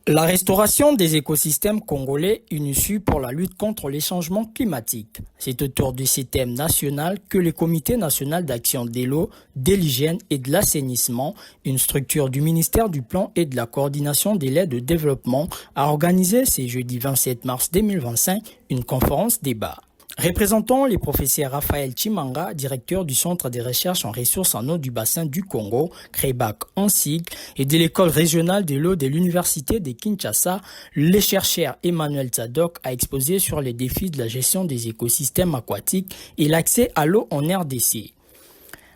La restauration des écosystèmes congolais, une issue pour la lutte contre les changements climatiques. C'est autour de ces thèmes nationaux que le Comité national d'action de l'eau, de l'hygiène et de l'assainissement, une structure du ministère du Plan et de la coordination des l'aide au développement, a organisé ce jeudi 27 mars 2025 une conférence débat. Représentant les professeurs Raphaël Chimanga, directeur du Centre de recherche en ressources en eau du bassin du Congo, CREBAC en sigle, et de l'école régionale de l'eau de l'Université de Kinshasa, le chercheur Emmanuel Tzadok a exposé sur les défis de la gestion des écosystèmes aquatiques et l'accès à l'eau en RDC.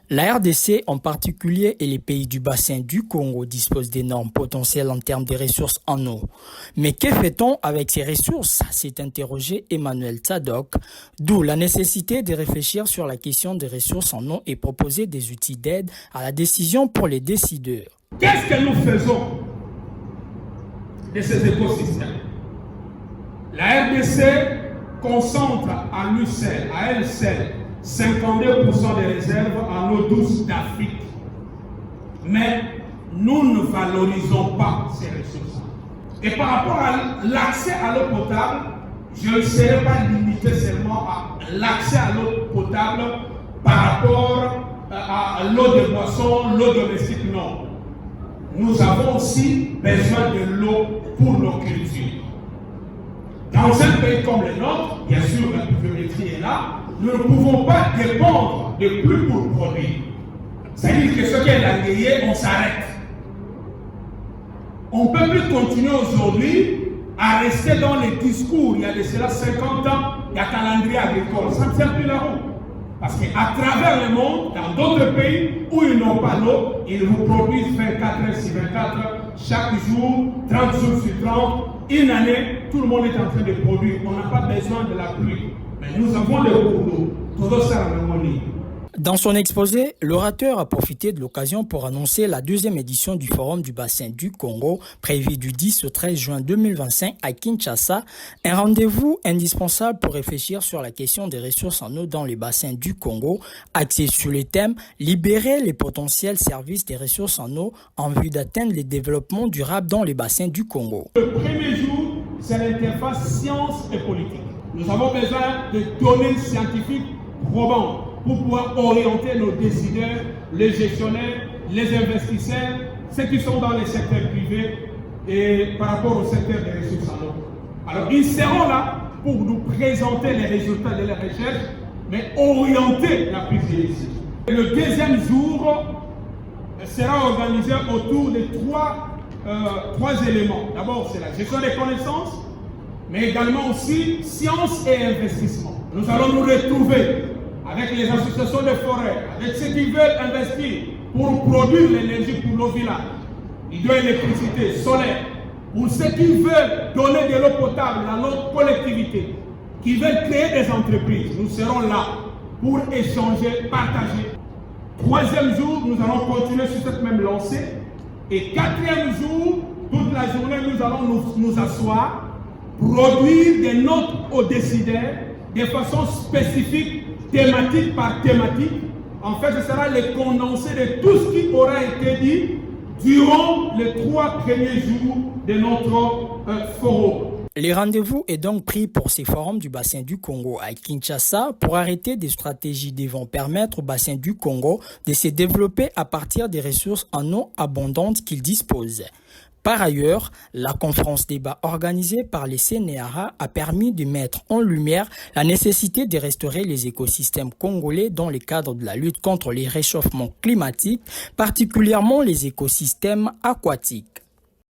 La RDC en particulier et les pays du bassin du Congo disposent d'énormes potentiels en termes de ressources en eau. Mais que fait-on avec ces ressources? S'est interrogé Emmanuel Tzadok, d'où la nécessité de réfléchir sur la question des ressources en eau et proposer des outils d'aide à la décision pour les décideurs. Qu'est-ce que nous faisons de ces écosystèmes? La RDC concentre à elle seule, 52% des réserves en eau douce d'Afrique. Mais nous ne valorisons pas ces ressources. Et par rapport à l'accès à l'eau potable, je ne serai pas limité seulement à l'accès à l'eau potable par rapport à l'eau de boisson, l'eau domestique, non. Nous avons aussi besoin de l'eau pour nos cultures. Dans un pays comme le nôtre, bien sûr, la pluviométrie est là, nous ne pouvons pas dépendre de plus pour produire. C'est-à-dire que ce qu'elle a gagné, on s'arrête. On ne peut plus continuer aujourd'hui à rester dans les discours. Il y a de cela 50 ans, il y a calendrier agricole. Ça ne tient plus la route. Parce qu'à travers le monde, dans d'autres pays où ils n'ont pas l'eau, ils vous produisent 24 heures sur 24, chaque jour, 30 jours sur 30, une année, tout le monde est en train de produire. On n'a pas besoin de la pluie. Mais nous avons le cours d'eau. Tout ça, Dans son exposé, l'orateur a profité de l'occasion pour annoncer la deuxième édition du Forum du bassin du Congo, prévu du 10 au 13 juin 2025 à Kinshasa, un rendez-vous indispensable pour réfléchir sur la question des ressources en eau dans les bassins du Congo, axé sur les thèmes « Libérer les potentiels services des ressources en eau en vue d'atteindre les développements durables dans les bassins du Congo ». Le premier jour, c'est l'interface science et politique. Nous avons besoin de données scientifiques probantes pour pouvoir orienter nos décideurs, les gestionnaires, les investisseurs, ceux qui sont dans les secteurs privés et par rapport au secteur des ressources en eau. Alors, ils seront là pour nous présenter les résultats de la recherche, mais orienter la prise de décision. Le deuxième jour sera organisé autour de trois éléments. D'abord, c'est la gestion des connaissances, mais également aussi science et investissement. Nous allons nous retrouver avec les associations de forêt, avec ceux qui veulent investir pour produire l'énergie pour nos villages, hydroélectricité, solaire, pour ceux qui veulent donner de l'eau potable à notre collectivité, qui veulent créer des entreprises. Nous serons là pour échanger, partager. Troisième jour, nous allons continuer sur cette même lancée. Et quatrième jour, toute la journée, nous allons nous asseoir, produire des notes aux décideurs de façon spécifique, thématique par thématique. En fait, ce sera le condensé de tout ce qui aura été dit durant les 3 premiers jours de notre forum. Le rendez-vous est donc pris pour ces forums du bassin du Congo à Kinshasa pour arrêter des stratégies devant permettre au bassin du Congo de se développer à partir des ressources en eau abondantes qu'il dispose. Par ailleurs, la conférence débat organisée par les CNRA a permis de mettre en lumière la nécessité de restaurer les écosystèmes congolais dans le cadre de la lutte contre les réchauffements climatiques, particulièrement les écosystèmes aquatiques.